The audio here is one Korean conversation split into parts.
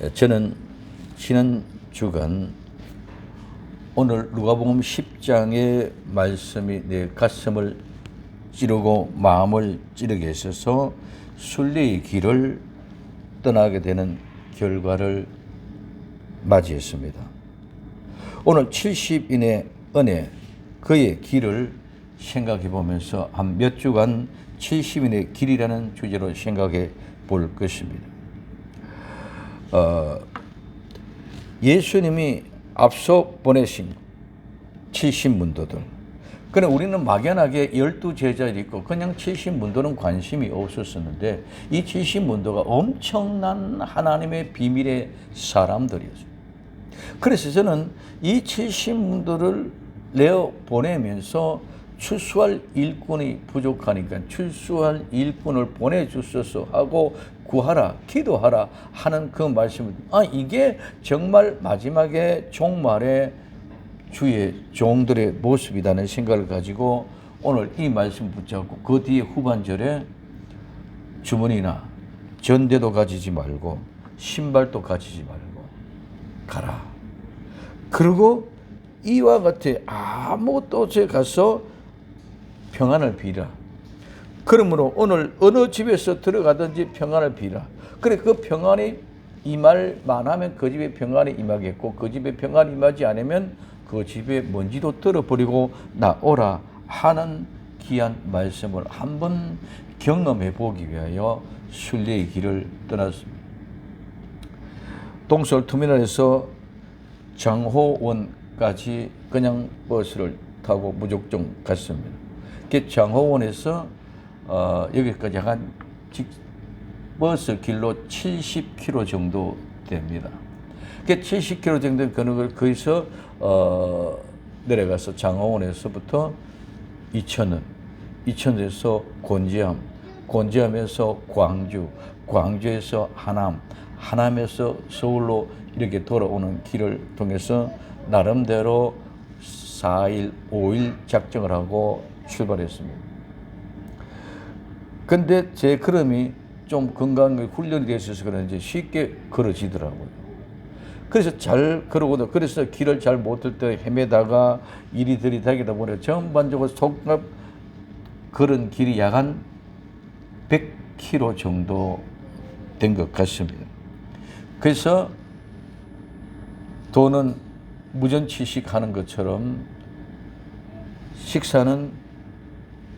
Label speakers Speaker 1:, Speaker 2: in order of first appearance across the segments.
Speaker 1: 저는 지난 주간 오늘 누가복음 10장의 말씀이 내 가슴을 찌르고 마음을 찌르게 했어서 순례의 길을 떠나게 되는 결과를 맞이했습니다. 오늘 70인의 은혜, 그의 길을 생각해 보면서 한 몇 주간 70인의 길이라는 주제로 생각해 볼 것입니다. 예수님이 앞서 보내신 70문도들. 그러나 우리는 막연하게 12제자들이 있고 그냥 70문도는 관심이 없었었는데 이 70문도가 엄청난 하나님의 비밀의 사람들이었어요. 그래서 저는 이 70문도를 내어 보내면서 출소할 일꾼이 부족하니까 출소할 일꾼을 보내주소서 하고 구하라, 기도하라 하는 그 말씀을 이게 정말 마지막에 종말에 주의 종들의 모습이라는 생각을 가지고 오늘 이 말씀 붙잡고 그 뒤에 후반절에 주머니나 전대도 가지지 말고 신발도 가지지 말고 가라. 그리고 이와 같이 아무것도 없이 가서 평안을 빌라. 그러므로 오늘 어느 집에서 들어가든지 평안을 빌라. 그래 그 평안이 임할만 하면 그 집에 평안이 임하겠고 그 집에 평안이 임하지 않으면 그 집에 먼지도 떨어버리고 나오라 하는 귀한 말씀을 한번 경험해 보기 위하여 순례의 길을 떠났습니다. 동서울터미널에서 장호원까지 그냥 버스를 타고 무작정 갔습니다. 장호원에서 여기까지 한 버스 길로 70km 정도 됩니다. 70km 정도 되는 걸 거기서 내려가서 장호원에서부터 이천원, 이천원에서 곤지암, 곤지암에서 광주, 광주에서 하남, 하남에서 서울로 이렇게 돌아오는 길을 통해서 나름대로 4일, 5일 작정을 하고 출발했습니다. 근데 제 걸음이 좀 건강하게 훈련이 되어 있어서 그런지 쉽게 걸어지더라고요. 그래서 잘 걸어오다, 그래서 길을 잘 못 들 때 헤매다가 이리저리 다니다 보니 전반적으로 속값 걸은 길이 약 한 100km 정도 된 것 같습니다. 그래서 돈은 무전취식 하는 것처럼 식사는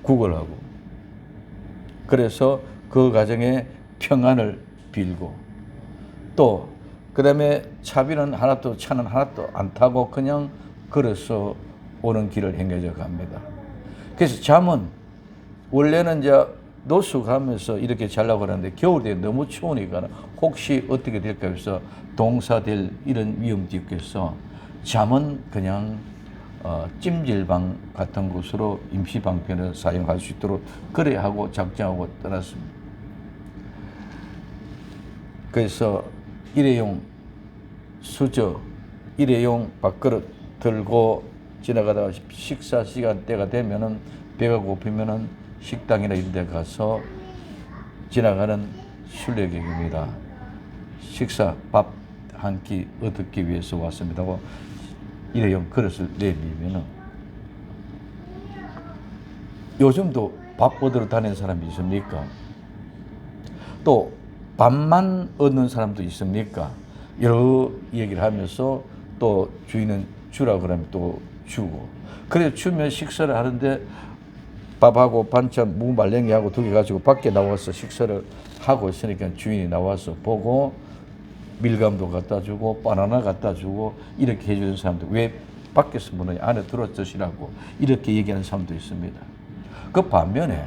Speaker 1: 구걸하고 그래서 그 과정에 평안을 빌고 또 그 다음에 차비는 하나도 차는 하나도 안 타고 그냥 걸어서 오는 길을 행해져 갑니다. 그래서 잠은 원래는 이제 노숙 하면서 이렇게 자려고 그러는데 겨울 때 너무 추우니까 혹시 어떻게 될까 해서 동사될 이런 위험도 있겠어 잠은 그냥 찜질방 같은 곳으로 임시방편을 사용할 수 있도록 그래 하고 작정하고 떠났습니다. 그래서 일회용 수저, 일회용 밥그릇 들고 지나가다가 식사 시간대가 되면은 배가 고프면은 식당이나 이런 데 가서 지나가는 순례객입니다. 식사, 밥 한 끼 얻기 위해서 왔습니다. 일회용 그릇을 내밀면은 요즘도 밥 얻으러 다니는 사람이 있습니까? 또 밥만 얻는 사람도 있습니까? 여러 얘기를 하면서 또 주인은 주라 그러면 또 주고 그래서 주면 식사를 하는데 밥하고 반찬 무말랭이하고 두 개 가지고 밖에 나와서 식사를 하고 있으니까 주인이 나와서 보고 밀감도 갖다 주고 바나나 갖다 주고 이렇게 해주는 사람들 왜 밖에서 먹느냐 안에 들어 드시라고 이렇게 얘기하는 사람도 있습니다. 그 반면에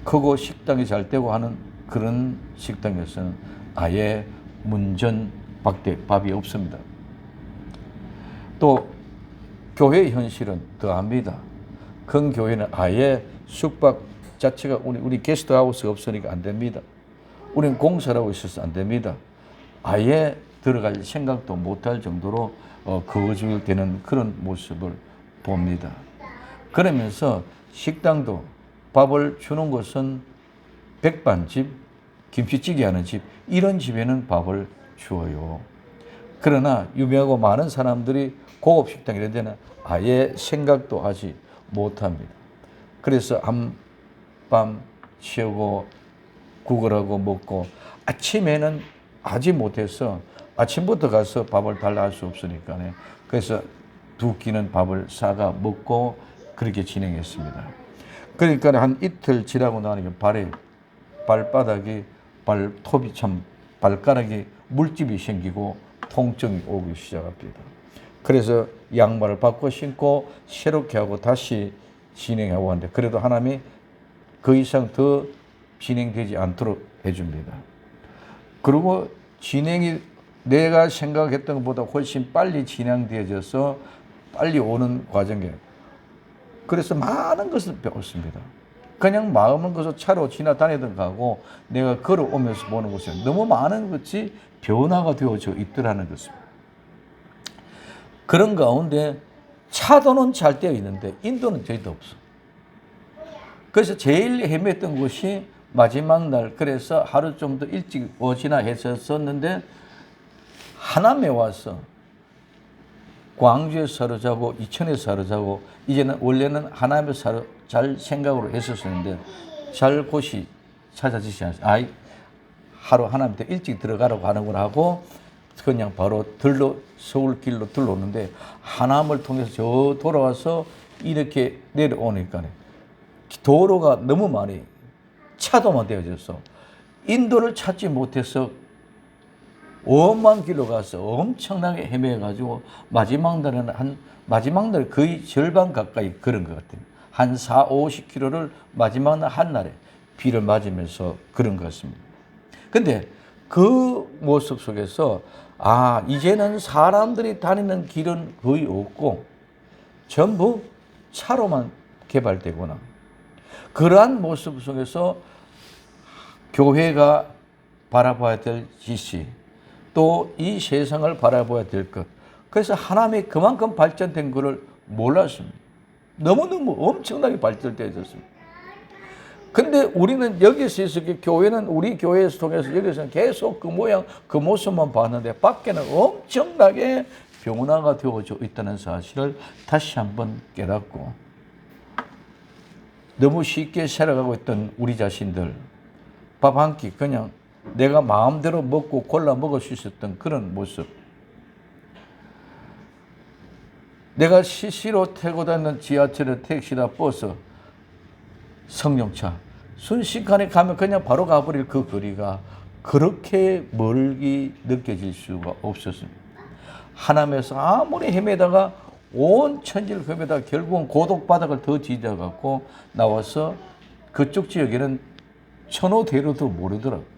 Speaker 1: 크고 식당이 잘 되고 하는 그런 식당에서는 아예 문전 박대 밥이 없습니다. 또 교회의 현실은 더합니다. 큰 교회는 아예 숙박 자체가 우리 게스트하우스가 없으니까 안 됩니다. 우리는 공사를 하고 있어서 안 됩니다. 아예 들어갈 생각도 못할 정도로 거주되는 그런 모습을 봅니다. 그러면서 식당도 밥을 주는 것은 백반집, 김치찌개 하는 집 이런 집에는 밥을 주어요. 그러나 유명하고 많은 사람들이 고급 식당 이런 데는 아예 생각도 하지 못합니다. 그래서 한밤 쉬고 구걸하고 먹고 아침에는 하지 못해서 아침부터 가서 밥을 달라 할 수 없으니까 그래서 두 끼는 밥을 싸가 먹고 그렇게 진행했습니다. 그러니까 한 이틀 지나고 나니까 발바닥이 발톱이 발가락이 물집이 생기고 통증이 오기 시작합니다. 그래서 양말을 바꿔 신고 새롭게 하고 다시 진행하고 하는데 그래도 하나님이 그 이상 더 진행되지 않도록 해줍니다. 그리고 진행이 내가 생각했던 것보다 훨씬 빨리 진행되어져서 빨리 오는 과정에 그래서 많은 것을 배웠습니다. 그냥 마음은 그래서 차로 지나다니던 가고 내가 걸어오면서 보는 것이 너무 많은 것이 변화가 되어져 있더라는 것입니다. 그런 가운데 차도는 잘 되어 있는데 인도는 저희도 없어. 그래서 제일 헤맸던 것이 마지막 날 그래서 하루 좀 더 일찍 오지나 했었는데 하남에 와서 광주에서 하루 자고 이천에서 하루 자고 이제는 원래는 하남에서 잘 생각으로 했었는데 잘 곳이 찾아지지 않아요. 하루 하남에 더 일찍 들어가라고 하는구나 하고 그냥 바로 서울길로 들러오는데 하남을 통해서 저 돌아와서 이렇게 내려오니까 도로가 너무 많이 차도만 되어져서 인도를 찾지 못해서 엄한 길로 가서 엄청나게 헤매가지고 마지막 날에 거의 절반 가까이 걸은 것 같아요. 한 40-50km를 마지막 날 한날에 비를 맞으면서 걸은 것 같습니다. 근데 그 모습 속에서 이제는 사람들이 다니는 길은 거의 없고 전부 차로만 개발되구나. 그러한 모습 속에서 교회가 바라봐야 될 지시, 또 이 세상을 바라봐야 될 것. 그래서 하나님이 그만큼 발전된 것을 몰랐습니다. 너무너무 엄청나게 발전되어 있었습니다. 근데 우리는 여기서 교회는 우리 교회에서 통해서 여기서는 계속 그 모양, 그 모습만 봤는데 밖에는 엄청나게 변화가 되어져 있다는 사실을 다시 한번 깨닫고 너무 쉽게 살아가고 있던 우리 자신들 밥 한 끼 그냥 내가 마음대로 먹고 골라 먹을 수 있었던 그런 모습. 내가 시시로 타고 다니는 지하철에 택시나 버스, 승용차 순식간에 가면 그냥 바로 가버릴 그 거리가 그렇게 멀게 느껴질 수가 없었습니다. 하남에서 아무리 헤매다가 온 천지를 헤매다가 결국은 고독바닥을 더 지져갖고 나와서 그쪽 지역에는 천호대로도 모르더라고요.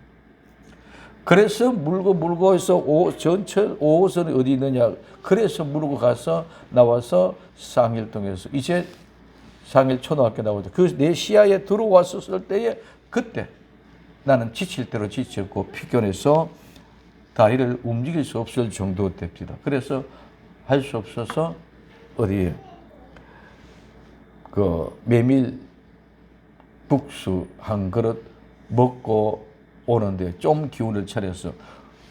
Speaker 1: 그래서 물고 해서 전철 5호선이 어디 있느냐. 그래서 물고 가서 나와서 상일동에서 이제 상일 초등학교 나오죠. 그 내 시야에 들어왔었을 때에 그때 나는 지칠 대로 지쳤고 피곤해서 다리를 움직일 수 없을 정도 됩니다. 그래서 할 수 없어서 어디에 그 메밀 국수 한 그릇 먹고 오는데 좀 기운을 차려서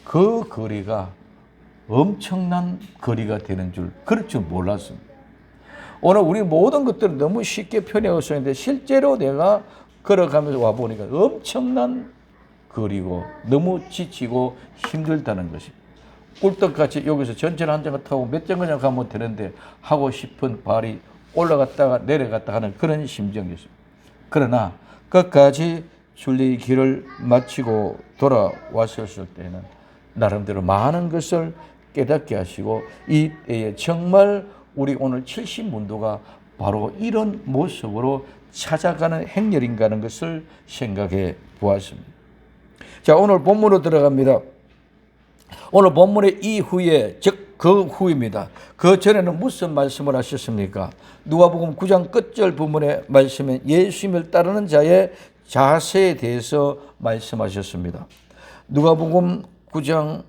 Speaker 1: 그 거리가 엄청난 거리가 되는 줄 그럴 줄 몰랐습니다. 오늘 우리 모든 것들을 너무 쉽게 표현하고 있었는데 실제로 내가 걸어가면서 와보니까 엄청난 거리고 너무 지치고 힘들다는 것입니다. 꿀떡같이 여기서 전철 한 장을 타고 몇 정거장 가면 되는데 하고 싶은 발이 올라갔다가 내려갔다 하는 그런 심정이었습니다. 그러나 끝까지 순리의 길을 마치고 돌아왔었을 때는 나름대로 많은 것을 깨닫게 하시고 이 때에 정말 우리 오늘 70문도가 바로 이런 모습으로 찾아가는 행렬인가 하는 것을 생각해 보았습니다. 자, 오늘 본문으로 들어갑니다. 오늘 본문의 이후에 즉 그 후입니다. 그 전에는 무슨 말씀을 하셨습니까? 누가복음 9장 끝절 부분의 말씀에 예수님을 따르는 자의 자세에 대해서 말씀하셨습니다. 누가복음 9장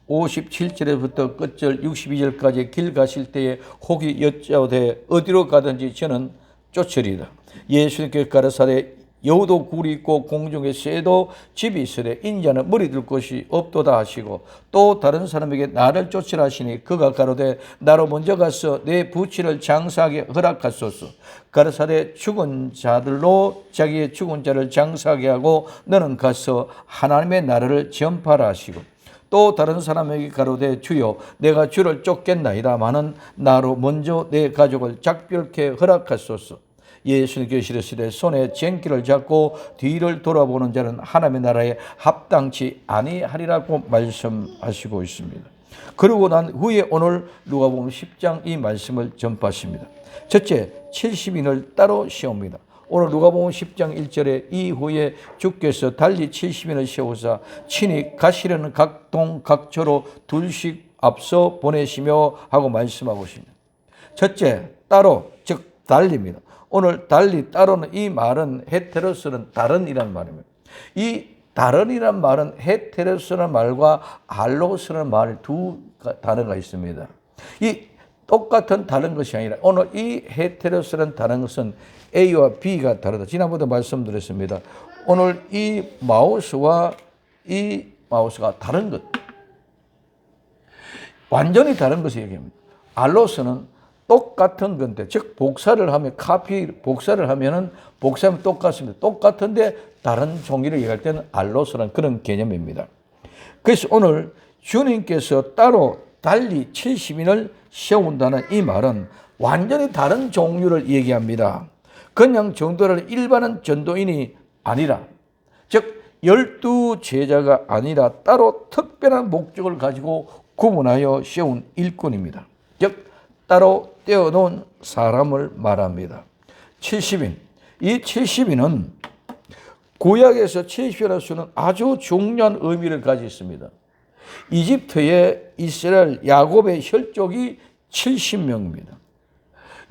Speaker 1: 57절에부터 끝절 62절까지 길 가실 때에 혹이 여짜오되 어디로 가든지 저는 쫓으리라. 예수님께 가라사대 여우도 굴이 있고 공중에 새도 집이 있으되 인자는 머리 둘 곳이 없도다 하시고 또 다른 사람에게 나를 쫓으라 하시니 그가 가로되 나로 먼저 가서 내 부치를 장사하게 허락하소서. 가라사대 죽은 자들로 자기의 죽은 자를 장사하게 하고 너는 가서 하나님의 나라를 전파라 하시고 또 다른 사람에게 가로되 주여 내가 주를 쫓겠나이다마는 나로 먼저 내 가족을 작별케 허락하소서. 예수님께서 이르시되 손에 쟁기를 잡고 뒤를 돌아보는 자는 하나님의 나라에 합당치 아니하리라고 말씀하시고 있습니다. 그러고 난 후에 오늘 누가복음 10장 이 말씀을 전파하십니다. 첫째, 70인을 따로 세웁니다. 오늘 누가복음 10장 1절에 이후에 주께서 달리 70인을 세우사 친히 가시려는 각동 각처로 둘씩 앞서 보내시며 하고 말씀하고 있습니다. 첫째, 따로 즉 달리입니다. 오늘 달리 따로는 이 말은 헤테로스는 다른이란 말입니다. 이 다른이란 말은 헤테로스라는 말과 알로스라는 말 두 단어가 있습니다. 이 똑같은 다른 것이 아니라 오늘 이 헤테로스라는 다른 것은 A와 B가 다르다. 지난번에 말씀드렸습니다. 오늘 이 마우스와 이 마우스가 다른 것. 완전히 다른 것을 얘기합니다. 알로스는 똑같은 건데, 즉 복사를 하면 복사를 하면은 복사하면 똑같습니다. 똑같은데 다른 종이를 얘기할 때는 알로스라는 그런 개념입니다. 그래서 오늘 주님께서 따로 달리 70인을 세운다는 이 말은 완전히 다른 종류를 얘기합니다. 그냥 전도를 일반은 전도인이 아니라, 즉 12제자가 아니라 따로 특별한 목적을 가지고 구분하여 세운 일꾼입니다. 즉 따로 떼어놓은 사람을 말합니다. 70인. 이 70인은 구약에서 70이라는 수는 아주 중요한 의미를 가지고 있습니다. 이집트의 이스라엘 야곱의 혈족이 70명입니다.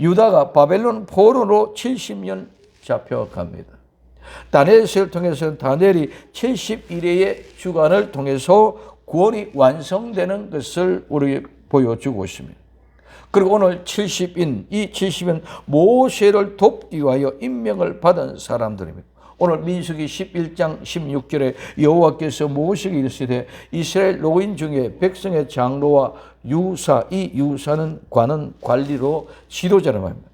Speaker 1: 유다가 바벨론 포로로 70년 잡혀갑니다. 다니엘서를 통해서는 다니엘이 70일의 주간을 통해서 구원이 완성되는 것을 우리에게 보여주고 있습니다. 그리고 오늘 70인, 이 70인 모세를 돕기 위하여 임명을 받은 사람들입니다. 오늘 민수기 11장 16절에 여호와께서 모세에게 이르시되 이스라엘 노인 중에 백성의 장로와 유사, 이 유사는 관은 관리로 지도자를 말합니다.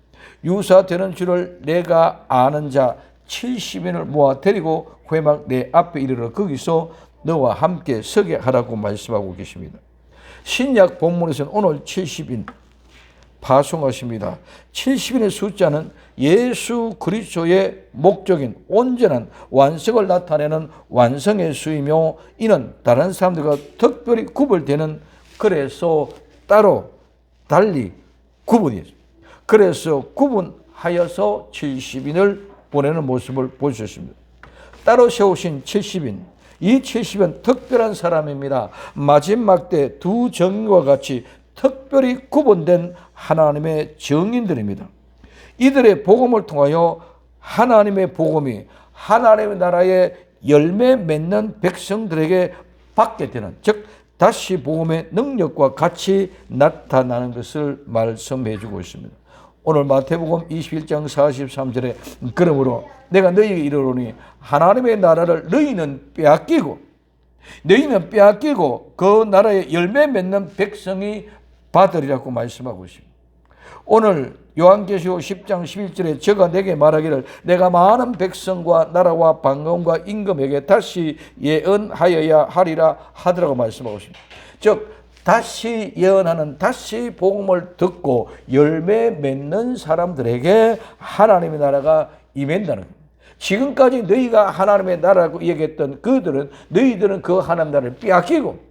Speaker 1: 유사 되는 줄을 내가 아는 자 70인을 모아 데리고 회막 내 앞에 이르러 거기서 너와 함께 서게 하라고 말씀하고 계십니다. 신약 본문에서는 오늘 70인 파송하십니다. 70인의 숫자는 예수 그리스도의 목적인 온전한 완성을 나타내는 완성의 수이며 이는 다른 사람들과 특별히 구별되는, 그래서 따로 달리 구분이죠. 그래서 구분하여서 70인을 보내는 모습을 보셨습니다. 따로 세우신 70인, 이 70은 특별한 사람입니다. 마지막 때 두 정과 같이 특별히 구분된 하나님의 정인들입니다. 이들의 복음을 통하여 하나님의 복음이 하나님의 나라의 열매 맺는 백성들에게 받게 되는, 즉 다시 복음의 능력과 같이 나타나는 것을 말씀해 주고 있습니다. 오늘 마태복음 21장 43절에 그러므로 내가 너희에게 이르노니 하나님의 나라를 너희는 빼앗기고 그 나라의 열매 맺는 백성이 받으리라고 말씀하고 있습니다. 오늘 요한계시록 10장 11절에 저가 내게 말하기를 내가 많은 백성과 나라와 방언과 임금에게 다시 예언하여야 하리라 하더라고 말씀하고 있습니다. 즉 다시 예언하는, 다시 복음을 듣고 열매 맺는 사람들에게 하나님의 나라가 임한다는 겁니다. 지금까지 너희가 하나님의 나라라고 얘기했던 너희들은 그 하나님 나라를 빼앗기고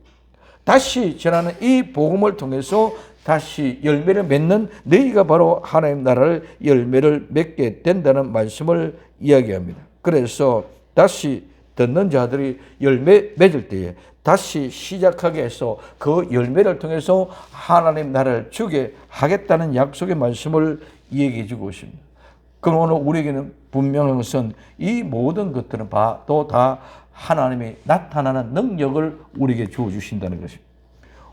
Speaker 1: 다시 전하는 이 복음을 통해서 다시 열매를 맺는 너희가 바로 하나님 나라를 열매를 맺게 된다는 말씀을 이야기합니다. 그래서 다시 듣는 자들이 열매 맺을 때에 다시 시작하게 해서 그 열매를 통해서 하나님 나라를 주게 하겠다는 약속의 말씀을 얘기해 주고 있습니다. 그럼 오늘 우리에게는 분명한 것은 이 모든 것들은 또 다 하나님이 나타나는 능력을 우리에게 주어주신다는 것입니다.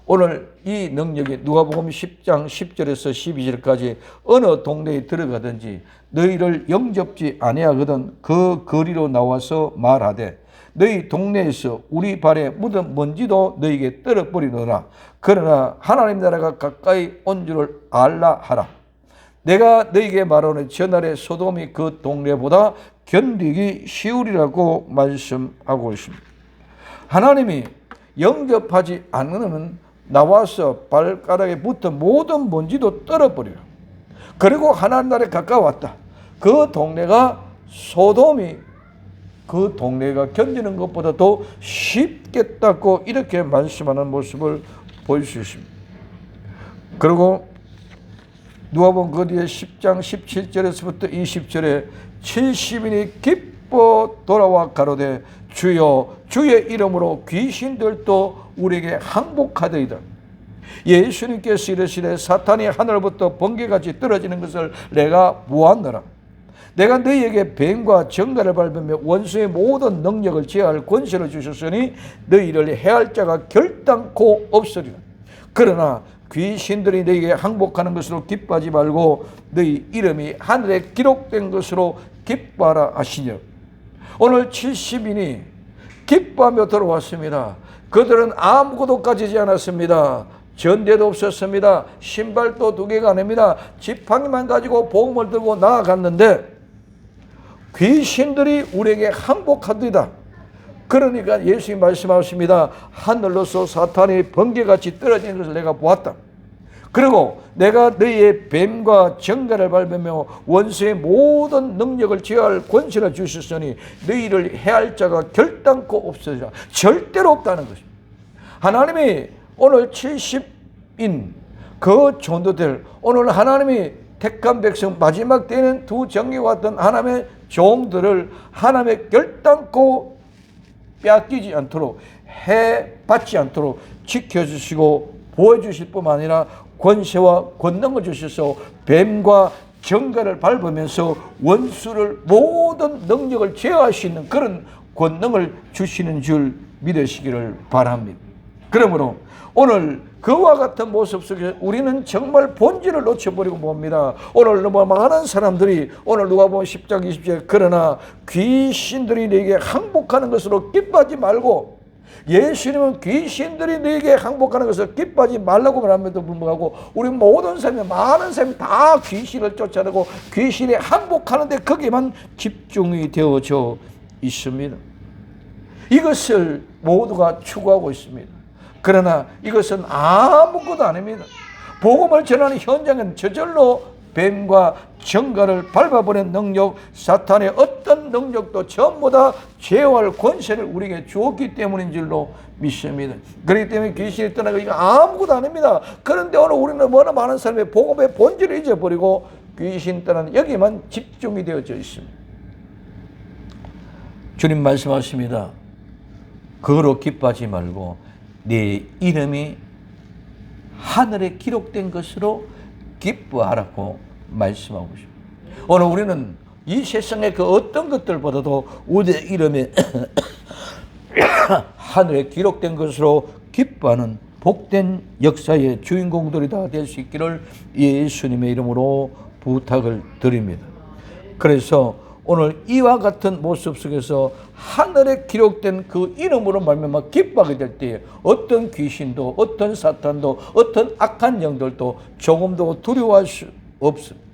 Speaker 1: 오늘 이 능력이 누가복음 10장 10절에서 12절까지 어느 동네에 들어가든지 너희를 영접지 아니하거든 그 거리로 나와서 말하되 너희 동네에서 우리 발에 묻은 먼지도 너희에게 떨어버리노라. 그러나 하나님 나라가 가까이 온 줄을 알라 하라. 내가 너희에게 말하는 전날에 소돔이 그 동네보다 견디기 쉬우리라고 말씀하고 있습니다. 하나님이 영접하지 않으면 나와서 발가락에 붙은 모든 먼지도 떨어버려요. 그리고 하나님 나라에 가까웠다. 그 동네가 소돔이 그 동네가 견디는 것보다 더 쉽겠다고 이렇게 말씀하는 모습을 볼 수 있습니다. 그리고 누가복음 그 뒤에 10장 17절에서부터 20절에 70인이 기뻐 돌아와 가로되 주여 주의 이름으로 귀신들도 우리에게 항복하더이다. 예수님께서 이르시되 사탄이 하늘부터 번개같이 떨어지는 것을 내가 보았노라. 내가 너희에게 뱀과 정갈을 밟으며 원수의 모든 능력을 제어할 권세를 주셨으니 너희를 해할 자가 결단코 없으리라. 그러나 귀신들이 너희에게 항복하는 것으로 기뻐하지 말고 너희 이름이 하늘에 기록된 것으로 기뻐하라 하시니라. 오늘 70인이 기뻐하며 들어왔습니다. 그들은 아무것도 가지지 않았습니다. 전대도 없었습니다. 신발도 2개가 아닙니다. 지팡이만 가지고 복음을 들고 나아갔는데 귀신들이 우리에게 항복하더이다. 그러니까 예수님이 말씀하십니다. 하늘로서 사탄이 번개같이 떨어지는 것을 내가 보았다. 그리고 내가 너희의 뱀과 정갈을 밟으며 원수의 모든 능력을 제어할 권세를 주셨으니 너희를 해할 자가 결단코 없으리라. 절대로 없다는 것입니다. 하나님이 오늘 70인 그 전도들 오늘 하나님이 택한 백성 마지막 때는 두 정예와 같은 하나님의 종들을 하나님의 결단코 빼앗기지 않도록 해받지 않도록 지켜주시고 보호해주실 뿐만 아니라 권세와 권능을 주셔서 뱀과 정갈을 밟으면서 원수를 모든 능력을 제어할 수 있는 그런 권능을 주시는 줄 믿으시기를 바랍니다. 그러므로 오늘 그와 같은 모습 속에 우리는 정말 본질을 놓쳐버리고 봅니다. 오늘 너무 많은 사람들이 오늘 누가복음 10장 20절 그러나 귀신들이 너에게 항복하는 것으로 기뻐하지 말고 예수님은 귀신들이 너에게 항복하는 것을 기뻐하지 말라고 말함에도 불구하고 우리 모든 사람이 많은 사람이 다 귀신을 쫓아내고 귀신에 항복하는 데 거기에만 집중이 되어져 있습니다. 이것을 모두가 추구하고 있습니다. 그러나 이것은 아무것도 아닙니다. 복음을 전하는 현장은 저절로 뱀과 정갈을 밟아버리는 능력, 사탄의 어떤 능력도 전부 다 제어할 권세를 우리에게 주었기 때문인 줄로 믿습니다. 그렇기 때문에 귀신이 떠나고 이거 아무것도 아닙니다. 그런데 오늘 우리는 워낙 많은 사람이 복음의 본질을 잊어버리고 귀신 떠나는 여기만 집중이 되어져 있습니다. 주님 말씀하십니다. 그거로 기뻐하지 말고 네 이름이 하늘에 기록된 것으로 기뻐하라고 말씀하고 있습니다. 오늘 우리는 이 세상의 그 어떤 것들보다도 우리 이름이 하늘에 기록된 것으로 기뻐하는 복된 역사의 주인공들이 다 될 수 있기를 예수님의 이름으로 부탁을 드립니다. 그래서 오늘 이와 같은 모습 속에서 하늘에 기록된 그 이름으로 말미암아 기뻐하게 될 때에 어떤 귀신도 어떤 사탄도 어떤 악한 영들도 조금도 두려워할 수 없습니다.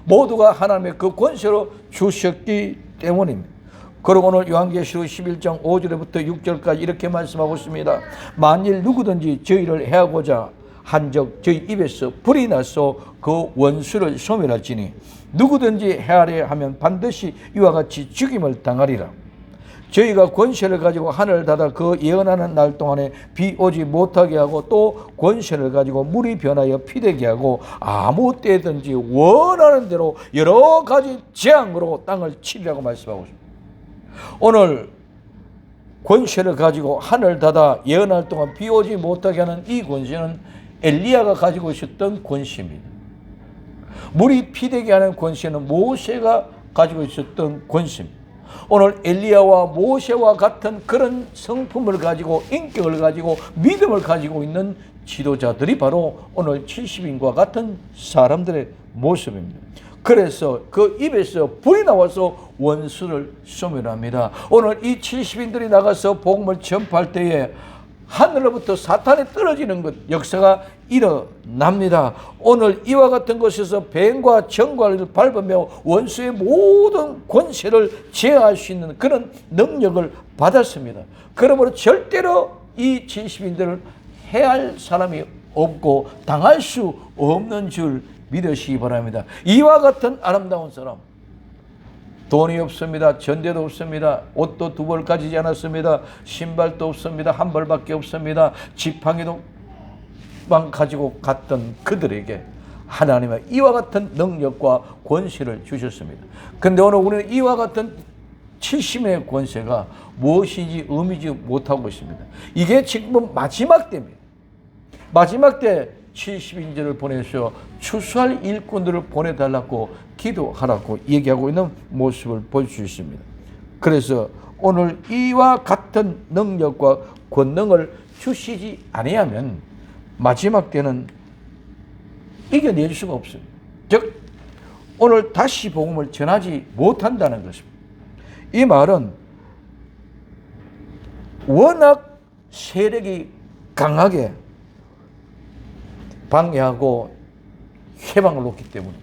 Speaker 1: 모두가 하나님의 그 권세로 주셨기 때문입니다. 그리고 오늘 요한계시록 11장 5절부터 6절까지 이렇게 말씀하고 있습니다. 만일 누구든지 저희를 해하고자 한적 저희 입에서 불이 나서 그 원수를 소멸할지니 누구든지 해하려 하면 반드시 이와 같이 죽임을 당하리라. 저희가 권세를 가지고 하늘을 닫아 그 예언하는 날 동안에 비 오지 못하게 하고 또 권세를 가지고 물이 변하여 피되게 하고 아무 때든지 원하는 대로 여러 가지 재앙으로 땅을 치리라고 말씀하고 있습니다. 오늘 권세를 가지고 하늘을 닫아 예언할 동안 비 오지 못하게 하는 이 권세는 엘리야가 가지고 있었던 권세입니다. 물이 피되게 하는 권세는 모세가 가지고 있었던 권세입니다. 오늘 엘리야와 모세와 같은 그런 성품을 가지고 인격을 가지고 믿음을 가지고 있는 지도자들이 바로 오늘 70인과 같은 사람들의 모습입니다. 그래서 그 입에서 불이 나와서 원수를 소멸합니다. 오늘 이 70인들이 나가서 복음을 전파할 때에 하늘로부터 사탄이 떨어지는 것 역사가 일어납니다. 오늘 이와 같은 곳에서 뱀과 정과를 밟으며 원수의 모든 권세를 제어할 수 있는 그런 능력을 받았습니다. 그러므로 절대로 이 70인들을 해할 사람이 없고 당할 수 없는 줄 믿으시기 바랍니다. 이와 같은 아름다운 사람, 돈이 없습니다. 전대도 없습니다. 옷도 2벌 가지지 않았습니다. 신발도 없습니다. 1벌밖에 없습니다. 지팡이도 만 가지고 갔던 그들에게 하나님은 이와 같은 능력과 권세를 주셨습니다. 그런데 오늘 우리는 이와 같은 70의 권세가 무엇인지 의미지 못하고 있습니다. 이게 지금은 마지막 때입니다. 마지막 때 70인들을 보내서 추수할 일꾼들을 보내달라고 기도하라고 얘기하고 있는 모습을 볼 수 있습니다. 그래서 오늘 이와 같은 능력과 권능을 주시지 아니하면 마지막 때는 이겨낼 수가 없습니다. 즉 오늘 다시 복음을 전하지 못한다는 것입니다. 이 말은 워낙 세력이 강하게 방해하고 해방을 놓기 때문에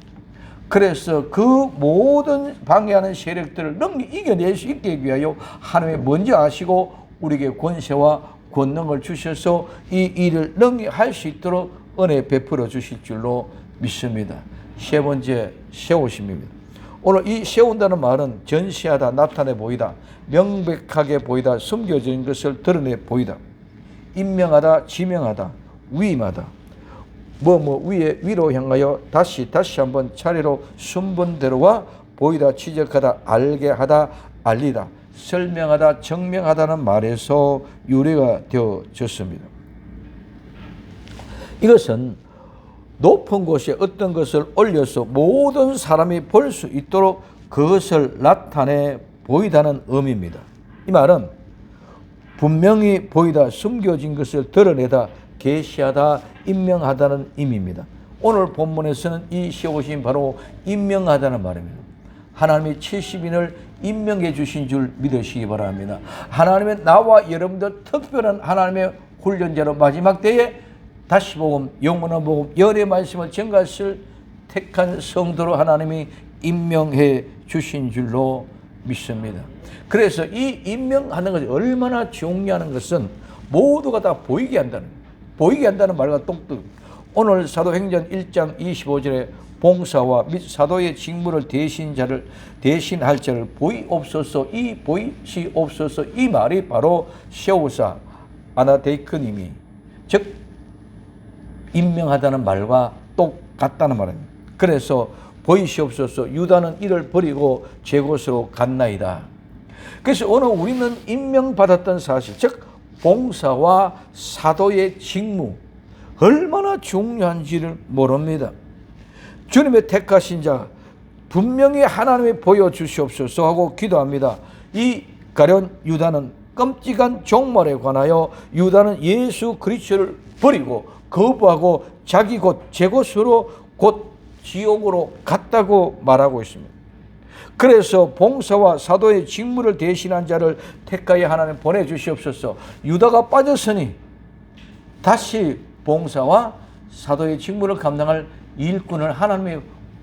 Speaker 1: 그래서 그 모든 방해하는 세력들을 이겨낼 수 있게 위하여 하나님이 먼저 아시고 우리에게 권세와 권능을 주셔서 이 일을 할 수 있도록 은혜 베풀어 주실 줄로 믿습니다. 세 번째, 세우심입니다. 오늘 이 세운다는 말은 전시하다, 나타내 보이다, 명백하게 보이다, 숨겨진 것을 드러내 보이다, 임명하다, 지명하다, 위임하다, 위로 향하여 다시 한번 차례로 순번대로와 보이다, 지적하다, 알게 하다, 알리다, 설명하다, 증명하다는 말에서 유래가 되어졌습니다. 이것은 높은 곳에 어떤 것을 올려서 모든 사람이 볼 수 있도록 그것을 나타내 보이다는 의미입니다. 이 말은 분명히 보이다, 숨겨진 것을 드러내다, 계시하다, 임명하다는 의미입니다. 오늘 본문에서는 이 세우심 바로 임명하다는 말입니다. 하나님이 70인을 임명해 주신 줄 믿으시기 바랍니다. 하나님의 나와 여러분들 특별한 하나님의 훈련자로 마지막 때에 다시 복음, 영원한 복음, 열의 말씀을 전가할 택한 성도로 하나님이 임명해 주신 줄로 믿습니다. 그래서 이 임명하는 것이 얼마나 중요한 것은 모두가 다 보이게 한다는 거예요. 보이게 한다는 말과 똑똑. 오늘 사도행전 1장 25절에 봉사와 및 사도의 직무를 대신할 자를 보이옵소서, 이 보이시옵소서, 이 말이 바로 세우사 아나데이크님이 즉 임명하다는 말과 똑같다는 말입니다. 그래서 보이시옵소서, 유다는 이를 버리고 제 곳으로 갔나이다. 그래서 오늘 우리는 임명받았던 사실, 즉 봉사와 사도의 직무 얼마나 중요한지를 모릅니다. 주님의 택하신 자 분명히 하나님이 보여주시옵소서 하고 기도합니다. 이 가련 유다는 끔찍한 종말에 관하여 유다는 예수 그리스도를 버리고 거부하고 자기 곳 제 곳으로 곧 지옥으로 갔다고 말하고 있습니다. 그래서 봉사와 사도의 직무를 대신한 자를 택하여 하나님 보내주시옵소서. 유다가 빠졌으니 다시 봉사와 사도의 직무를 감당할 일꾼을 하나님이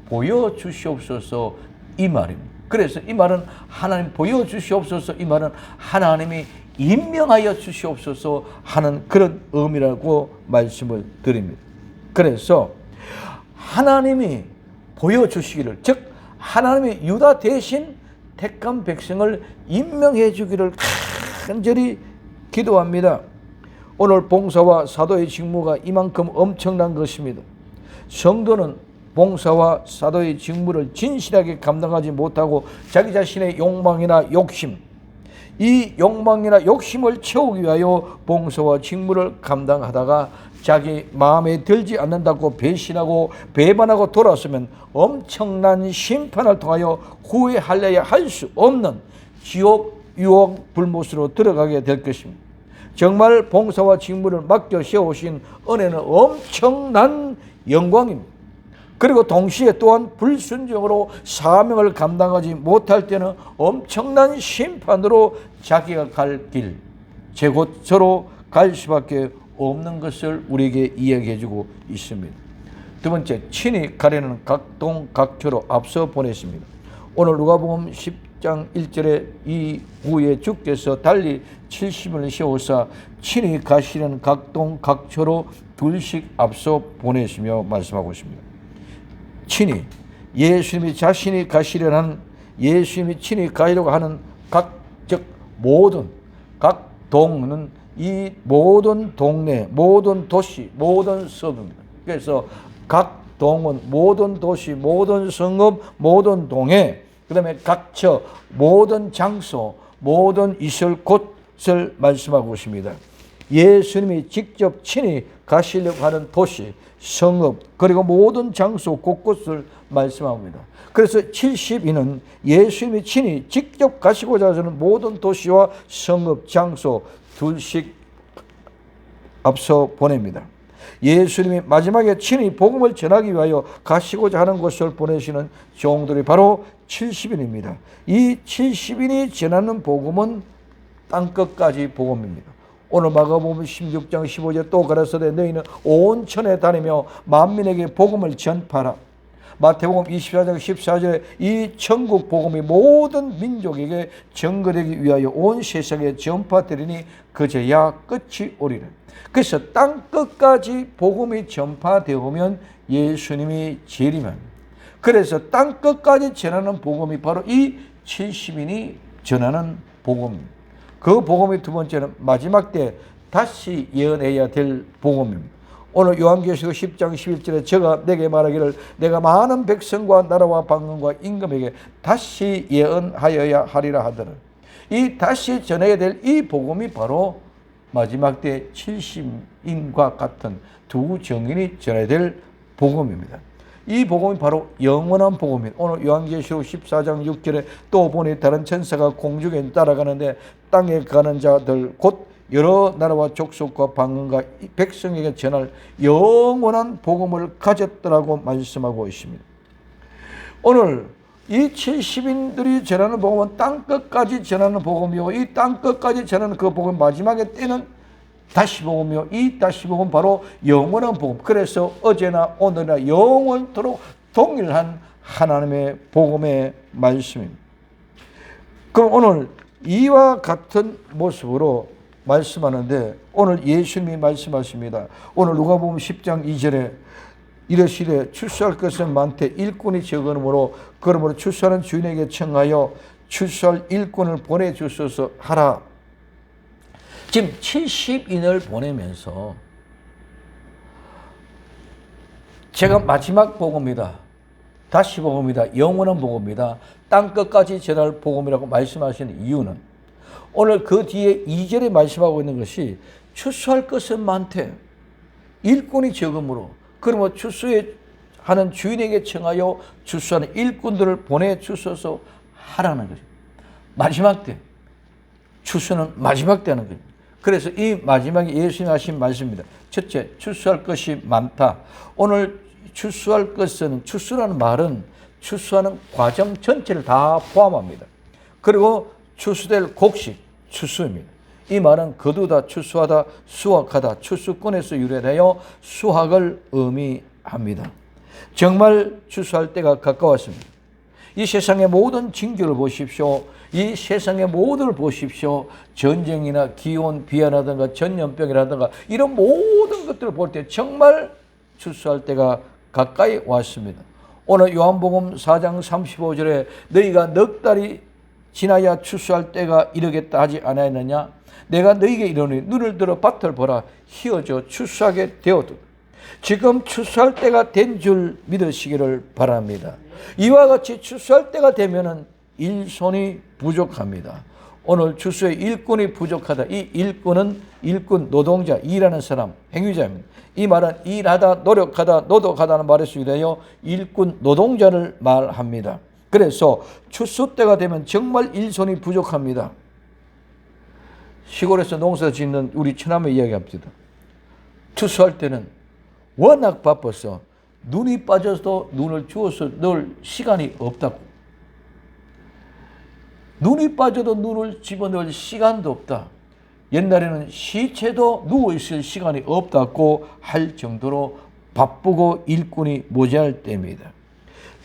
Speaker 1: 보여주시옵소서, 이 말입니다. 그래서 이 말은 하나님 보여주시옵소서, 이 말은 하나님이 임명하여 주시옵소서 하는 그런 의미라고 말씀을 드립니다. 그래서 하나님이 보여주시기를, 즉 하나님이 유다 대신 택한 백성을 임명해 주기를 간절히 기도합니다. 오늘 봉사와 사도의 직무가 이만큼 엄청난 것입니다. 성도는 봉사와 사도의 직무를 진실하게 감당하지 못하고 자기 자신의 욕망이나 욕심, 이 욕망이나 욕심을 채우기 위하여 봉사와 직무를 감당하다가 자기 마음에 들지 않는다고 배신하고 배반하고 돌아서면 엄청난 심판을 통하여 후회하려야 할 수 없는 지옥, 유혹, 불못으로 들어가게 될 것입니다. 정말 봉사와 직무를 맡겨 세우신 은혜는 엄청난 영광입니다. 그리고 동시에 또한 불순종으로 사명을 감당하지 못할 때는 엄청난 심판으로 자기가 갈 길, 제곳으로 갈 수밖에 없는 것을 우리에게 이야기해주고 있습니다. 두 번째, 친히 가려는 각동각초로 앞서 보냈습니다. 오늘 누가복음 10장 1절에 이 후에 주께서 달리 70인을 세우사 친히 가시려는 각동각초로 둘씩 앞서 보내시며 말씀하고 있습니다. 친히 예수님이 자신이 가시려는, 예수님이 친히 가려고 하는 즉 모든 각동은 이 모든 동네, 모든 도시, 모든 성읍입니다. 그래서 각동은 모든 도시, 모든 성읍, 모든 동네, 그 다음에 각처, 모든 장소, 모든 있을 곳을 말씀하고 있습니다. 예수님이 직접 친히 가시려고 하는 도시, 성읍, 그리고 모든 장소 곳곳을 말씀합니다. 그래서 70인은 예수님이 친히 직접 가시고자 하는 모든 도시와 성읍, 장소 둘씩 앞서 보냅니다. 예수님이 마지막에 친히 복음을 전하기 위하여 가시고자 하는 곳을 보내시는 종들이 바로 70인입니다. 이 70인이 전하는 복음은 땅끝까지 복음입니다. 오늘 마가복음 16장 15절 또 가라사대 너희는 온 천에 다니며 만민에게 복음을 전파하라. 마태복음 24장 14절에 이 천국 복음이 모든 민족에게 전거되기 위하여 온 세상에 전파되리니 그제야 끝이 오리라. 그래서 땅끝까지 복음이 전파되오면 예수님이 재림합니다. 그래서 땅끝까지 전하는 복음이 바로 이 70인이 전하는 복음입니다. 그 복음의 두 번째는 마지막 때 다시 예언해야 될 복음입니다. 오늘 요한계시록 10장 11절에 저가 내게 말하기를 내가 많은 백성과 나라와 방언과 임금에게 다시 예언하여야 하리라 하더라. 이 다시 전해야 될 이 복음이 바로 마지막 때 70인과 같은 두 정인이 전해야 될 복음입니다. 이 복음이 바로 영원한 복음입니다. 오늘 요한계시록 14장 6절에 또 보니 다른 천사가 공중에 따라가는데 땅에 가는 자들 곧 여러 나라와 족속과 방언과 백성에게 전할 영원한 복음을 가졌더라고 말씀하고 있습니다. 오늘 이 70인들이 전하는 복음은 땅끝까지 전하는 복음이요, 이 땅끝까지 전하는 그 복음 마지막에 때는 다시 복음이요, 이 다시 복음 바로 영원한 복음. 그래서 어제나 오늘이나 영원토록 동일한 하나님의 복음의 말씀입니다. 그럼 오늘 이와 같은 모습으로 말씀하는데 오늘 예수님이 말씀하십니다. 오늘 누가복음 10장 2절에 이르시되 출소할 것은 많되 일꾼이 적으므로 그러므로 출소하는 주인에게 청하여 출소할 일꾼을 보내주소서 하라. 지금 70인을 보내면서 제가 마지막 복음이다, 다시 복음이다, 영원한 복음이다, 땅끝까지 전할 복음이라고 말씀하시는 이유는 오늘 그 뒤에 2절에 말씀하고 있는 것이 출소할 것은 많되 일꾼이 적으므로 그러면 출소하는 주인에게 청하여 출소하는 일꾼들을 보내주소서 하라는 것입니다. 마지막 때 출소는 마지막 때 하는 겁니다. 그래서 이 마지막에 예수님이 하신 말씀입니다. 첫째, 출소할 것이 많다. 오늘 출소할 것은, 출소라는 말은 출소하는 과정 전체를 다 포함합니다. 그리고 출소될 곡식, 출소입니다. 이 말은 거두다, 출소하다, 수확하다, 출소권에서 유래하여 수확을 의미합니다. 정말 출소할 때가 가까웠습니다. 이 세상의 모든 징조를 보십시오. 이 세상의 모든을 보십시오. 전쟁이나 기온, 비아라든가 전염병이라든가 이런 모든 것들을 볼 때 정말 출소할 때가 가까이 왔습니다. 오늘 요한복음 4장 35절에 너희가 넉 달이 지나야 출소할 때가 이르겠다 하지 않았느냐? 내가 너희에게 이르노니 눈을 들어 밭을 보라 희어져 출소하게 되었도다. 지금 출소할 때가 된 줄 믿으시기를 바랍니다. 이와 같이 출소할 때가 되면은 일손이 부족합니다. 오늘 출소의 일꾼이 부족하다. 이 일꾼은 일꾼, 노동자, 일하는 사람, 행위자입니다. 이 말은 일하다, 노력하다, 노동하다는 말에서 유래하여 일꾼, 노동자를 말합니다. 그래서 추수 때가 되면 정말 일손이 부족합니다. 시골에서 농사 짓는 우리 처남에 이야기합니다. 추수할 때는 워낙 바빠서 눈이 빠져도 눈을 주워서 넣을 시간이 없다고. 눈이 빠져도 눈을 집어넣을 시간도 없다. 옛날에는 시체도 누워있을 시간이 없다고 할 정도로 바쁘고 일꾼이 모자랄 때입니다.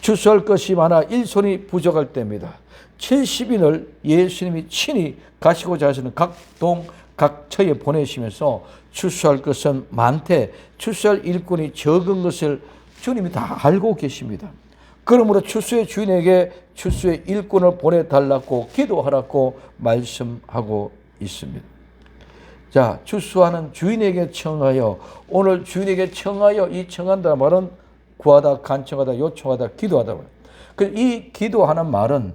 Speaker 1: 추수할 것이 많아 일손이 부족할 때입니다. 70인을 예수님이 친히 가시고자 하시는 각 동, 각 처에 보내시면서 추수할 것은 많되 추수할 일꾼이 적은 것을 주님이 다 알고 계십니다. 그러므로 추수의 주인에게 추수의 일꾼을 보내달라고 기도하라고 말씀하고 있습니다. 자, 추수하는 주인에게 청하여, 오늘 주인에게 청하여, 이 청한다는 말은 구하다, 간청하다, 요청하다, 기도하다. 이 기도하는 말은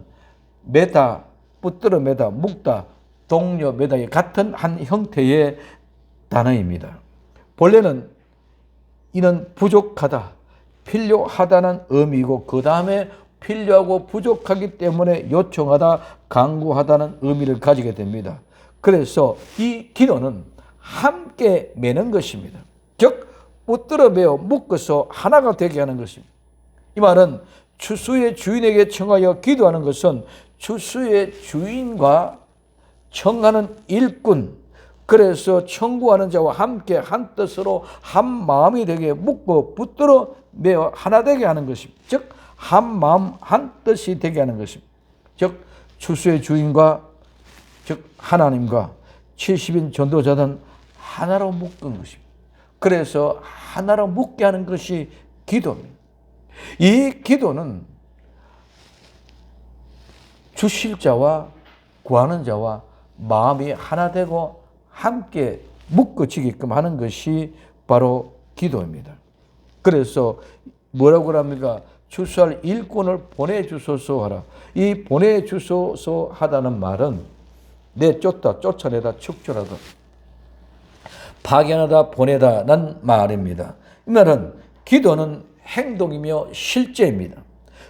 Speaker 1: 매다, 붙들어 매다, 묶다, 동려 매다 같은 한 형태의 단어입니다. 본래는 이는 부족하다, 필요하다는 의미고 그 다음에 필요하고 부족하기 때문에 요청하다, 간구하다는 의미를 가지게 됩니다. 그래서 이 기도는 함께 매는 것입니다. 즉 붙들어 매어 묶어서 하나가 되게 하는 것입니다. 이 말은 추수의 주인에게 청하여 기도하는 것은 추수의 주인과 청하는 일꾼, 그래서 청구하는 자와 함께 한 뜻으로 한 마음이 되게 묶어 붙들어 매어 하나 되게 하는 것입니다. 즉 한 마음 한 뜻이 되게 하는 것입니다. 즉 추수의 주인과 즉 하나님과 70인 전도자는 하나로 묶은 것입니다. 그래서 하나로 묶게 하는 것이 기도입니다. 이 기도는 주실 자와 구하는 자와 마음이 하나 되고 함께 묶어지게끔 하는 것이 바로 기도입니다. 그래서 뭐라고 합니까? 추수할 일꾼을 보내주소서 하라. 이 보내주소서 하다는 말은 내쫓다, 쫓아내다, 축출하다, 파견하다, 보내다 는 말입니다. 이 말은 기도는 행동이며 실제입니다.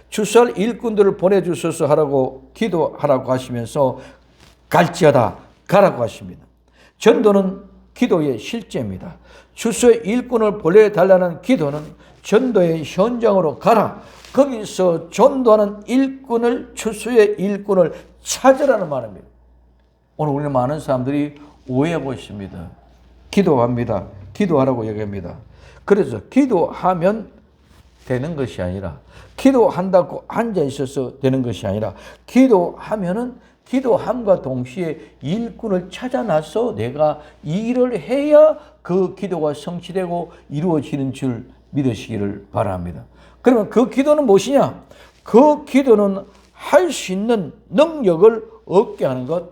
Speaker 1: 추수할 일꾼들을 보내주소서 하라고 기도하라고 하시면서 갈지어다 가라고 하십니다. 전도는 기도의 실제입니다. 추수의 일꾼을 보내달라는 기도는 전도의 현장으로 가라. 거기서 전도하는 일꾼을, 추수의 일꾼을 찾으라는 말입니다. 오늘 우리는 많은 사람들이 오해하고 있습니다. 기도합니다. 기도하라고 얘기합니다. 그래서 기도하면 되는 것이 아니라, 기도한다고 앉아 있어서 되는 것이 아니라, 기도하면은 기도함과 동시에 일꾼을 찾아놔서 내가 일을 해야 그 기도가 성취되고 이루어지는 줄 믿으시기를 바랍니다. 그러면 그 기도는 무엇이냐? 그 기도는 할 수 있는 능력을 얻게 하는 것,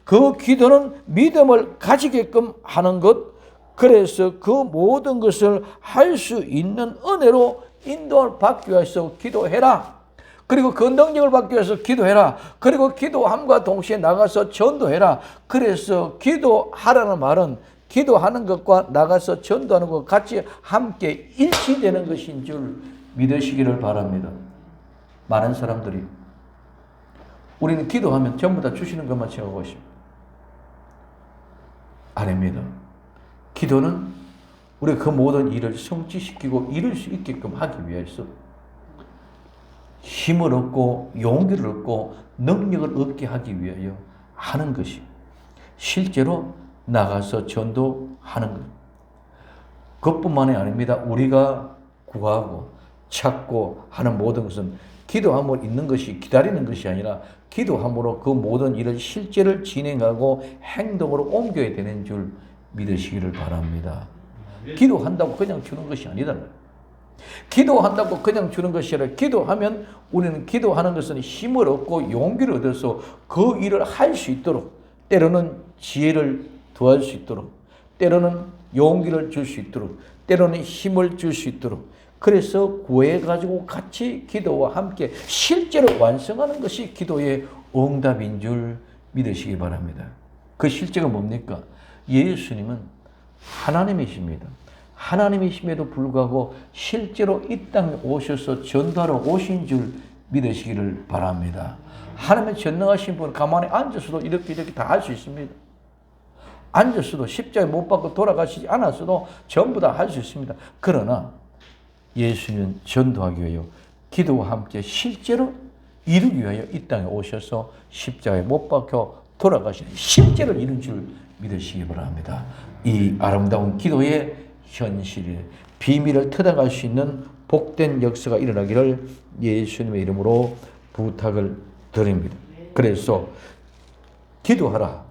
Speaker 1: 그 기도는 믿음을 가지게끔 하는 것, 그래서 그 모든 것을 할 수 있는 은혜로 인도를 받기 위해서 기도해라. 그리고 그 능력을 받기 위해서 기도해라. 그리고 기도함과 동시에 나가서 전도해라. 그래서 기도하라는 말은 기도하는 것과 나가서 전도하는 것 같이 함께 일치되는 것인 줄 믿으시기를 바랍니다. 많은 사람들이 우리는 기도하면 전부 다 주시는 것만 생각하고 있습니다. 아닙니다. 기도는 우리가 그 모든 일을 성취시키고 이룰 수 있게끔 하기 위해서 힘을 얻고 용기를 얻고 능력을 얻게 하기 위하여 하는 것이 실제로 나가서 전도하는 것. 그것뿐만이 아닙니다. 우리가 구하고 찾고 하는 모든 것은 기도함으로 있는 것이 기다리는 것이 아니라 기도함으로 그 모든 일을 실제를 진행하고 행동으로 옮겨야 되는 줄 믿으시기를 바랍니다. 기도한다고 그냥 주는 것이 아니다. 기도한다고 그냥 주는 것이 아니라 기도하면 우리는 기도하는 것은 힘을 얻고 용기를 얻어서 그 일을 할 수 있도록, 때로는 지혜를 더할 수 있도록, 때로는 용기를 줄 수 있도록, 때로는 힘을 줄 수 있도록, 그래서 구해가지고 같이 기도와 함께 실제로 완성하는 것이 기도의 응답인 줄 믿으시기 바랍니다. 그 실제가 뭡니까? 예수님은 하나님이십니다. 하나님이심에도 불구하고 실제로 이 땅에 오셔서 전도하러 오신 줄 믿으시기를 바랍니다. 하나님의 전능하신 분 가만히 앉아서도 이렇게 다 할 수 있습니다. 앉아서도 십자가에 못 박고 돌아가시지 않았어도 전부 다 할 수 있습니다. 그러나 예수님은 전도하기 위하여 기도와 함께 실제로 이루기 위하여 이 땅에 오셔서 십자가에 못 박혀 돌아가시는 실제로 이룬 줄 믿으시기 바랍니다. 이 아름다운 기도의 현실의 비밀을 터득할 수 있는 복된 역사가 일어나기를 예수님의 이름으로 부탁을 드립니다. 그래서 기도하라.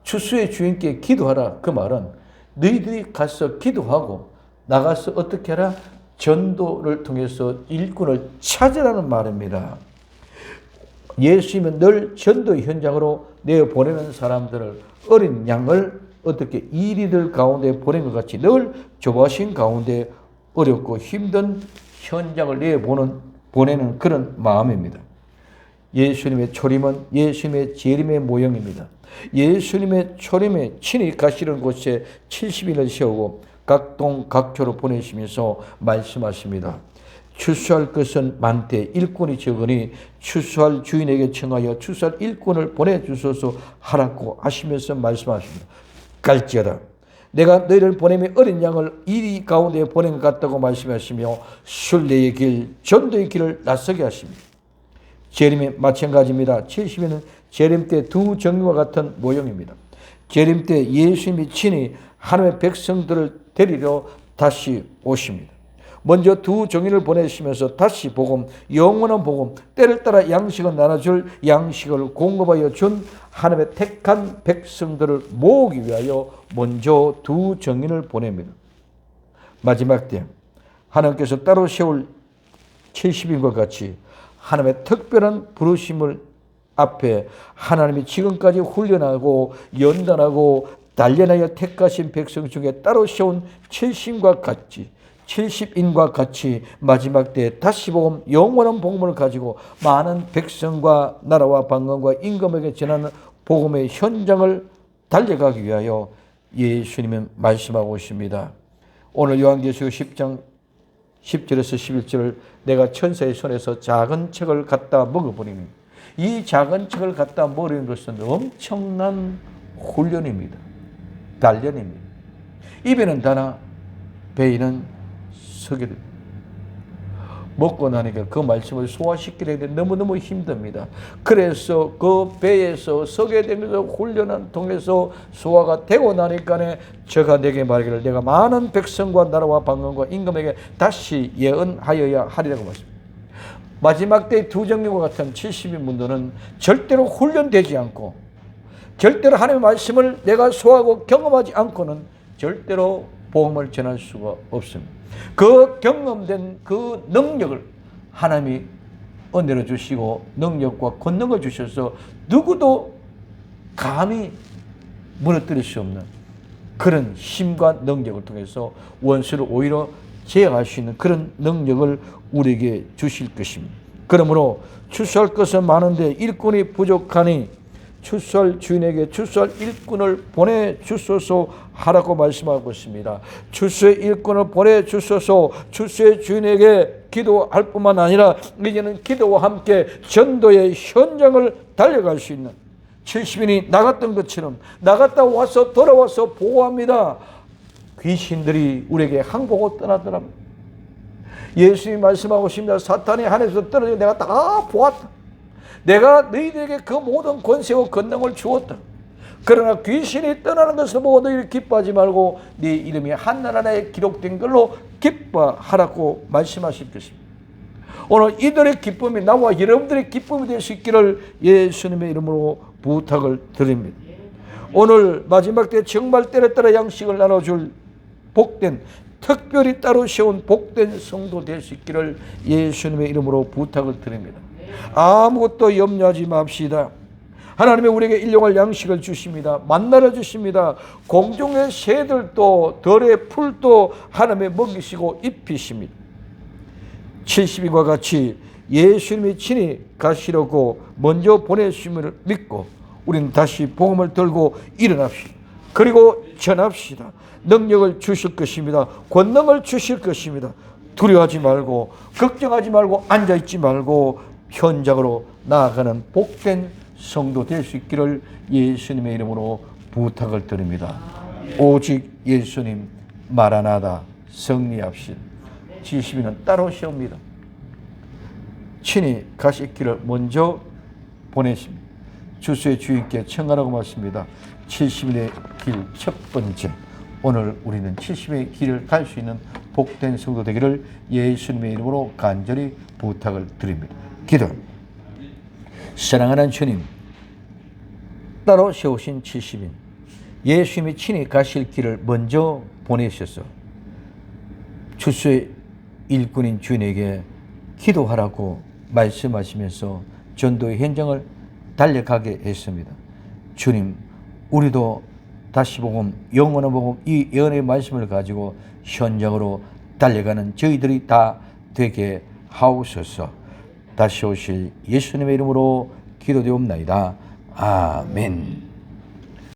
Speaker 1: 추수의 주인께 기도하라. 그 말은 너희들이 가서 기도하고 나가서 어떻게 하라? 전도를 통해서 일꾼을 찾으라는 말입니다. 예수님은 늘 전도의 현장으로 내보내는 사람들을 어린 양을 어떻게 이리들 가운데 보낸 것 같이 늘 조바심 가운데 어렵고 힘든 현장을 보내는 그런 마음입니다. 예수님의 초림은 예수님의 재림의 모형입니다. 예수님의 초림에 친히 가시는 곳에 70일을 세우고 각동 각처로 보내시면서 말씀하십니다. 추수할 것은 많되 일꾼이 적으니 추수할 주인에게 청하여 추수할 일꾼을 보내주소서 하라고 하시면서 말씀하십니다. 갈지어다 내가 너희를 보내며 어린 양을 이리 가운데 보낸 것 같다고 말씀하시며 순례의 길, 전도의 길을 낯서게 하십니다. 재림이 마찬가지입니다. 70일은 재림 때 두 정과 같은 모형입니다. 재림 때 예수님이 친히 하나님의 백성들을 데리러 다시 오십니다. 먼저 두 정인을 보내시면서 다시 복음, 영원한 복음, 때를 따라 양식을 나눠줄 양식을 공급하여 준 하나님의 택한 백성들을 모으기 위하여 먼저 두 정인을 보냅니다. 마지막 때 하나님께서 따로 세울 70인과 같이 하나님의 특별한 부르심을 앞에 하나님이 지금까지 훈련하고 연단하고 단련하여 택하신 백성 중에 따로 세운 70인과 같이 70인과 같이 마지막 때 다시 복음, 영원한 복음을 가지고 많은 백성과 나라와 방언과 임금에게 전하는 복음의 현장을 달려가기 위하여 예수님은 말씀하고 있습니다. 오늘 요한계시록 10장 10절에서 11절 내가 천사의 손에서 작은 책을 갖다 먹어버리니 이 작은 책을 갖다 먹는 것은 엄청난 훈련입니다. 단련입니다. 입에는 다나 배에는 서게 됩니다. 먹고 나니까 그 말씀을 소화시키려는데 너무너무 힘듭니다. 그래서 그 배에서 서게 되면서 훈련을 통해서 소화가 되고 나니까 저가 내게 말하기를 내가 많은 백성과 나라와 방언과 임금에게 다시 예언하여야 하리라고 말씀합니다. 마지막 때 두 정령과 같은 70인 분들은 절대로 훈련되지 않고 절대로 하나님의 말씀을 내가 소화하고 경험하지 않고는 절대로 복음을 전할 수가 없습니다. 그 경험된 그 능력을 하나님이 은혜로 주시고 능력과 권능을 주셔서 누구도 감히 무너뜨릴 수 없는 그런 힘과 능력을 통해서 원수를 오히려 제어할 수 있는 그런 능력을 우리에게 주실 것입니다. 그러므로 추수할 것은 많은데 일꾼이 부족하니 추수할 주인에게 추수할 일꾼을 보내주소서 하라고 말씀하고 있습니다. 추수의 일꾼을 보내주소서 추수의 주인에게 기도할 뿐만 아니라 이제는 기도와 함께 전도의 현장을 달려갈 수 있는 70인이 나갔던 것처럼 나갔다 와서 돌아와서 보호합니다. 귀신들이 우리에게 항복하고 떠나더랍니다. 예수님이 말씀하고 있습니다. 사탄이 하늘에서 떨어져 내가 다 보았다. 내가 너희들에게 그 모든 권세와 권능을 주었다. 그러나 귀신이 떠나는 것을 보고 너희를 기뻐하지 말고 네 이름이 한나라에 기록된 걸로 기뻐하라고 말씀하실 것입니다. 오늘 이들의 기쁨이 나와 여러분들의 기쁨이 될 수 있기를 예수님의 이름으로 부탁을 드립니다. 오늘 마지막 때 정말 때에 따라 양식을 나눠줄 복된 특별히 따로 세운 복된 성도 될 수 있기를 예수님의 이름으로 부탁을 드립니다. 아무것도 염려하지 맙시다. 하나님이 우리에게 일용할 양식을 주십니다. 만나를 주십니다. 공중의 새들도 들의 풀도 하나님이 먹이시고 입히십니다. 70인과 같이 예수님이 친히 가시려고 먼저 보내심을 믿고 우리는 다시 복음을 들고 일어납시다. 그리고 전합시다. 능력을 주실 것입니다. 권능을 주실 것입니다. 두려워하지 말고 걱정하지 말고 앉아있지 말고 현장으로 나아가는 복된 성도 될 수 있기를 예수님의 이름으로 부탁을 드립니다. 오직 예수님 마라나다 승리합시다. 70인은 따로 세웁니다. 친히 가실 길을 먼저 보내십니다. 주수의 주인께 청하라고 말씀입니다. 70일의 길 첫 번째, 오늘 우리는 70의 길을 갈 수 있는 복된 성도 되기를 예수님의 이름으로 간절히 부탁을 드립니다. 기도합니다. 사랑하는 주님, 따로 세우신 70인 예수님이 친히 가실 길을 먼저 보내셔서 주수의 일꾼인 주인에게 기도하라고 말씀하시면서 전도의 현장을 달려가게 했습니다. 주님, 우리도 다시 복음, 영원한 복음, 이 예언의 말씀을 가지고 현장으로 달려가는 저희들이 다 되게 하옵소서. 다시 오실 예수님의 이름으로 기도되옵나이다. 아멘.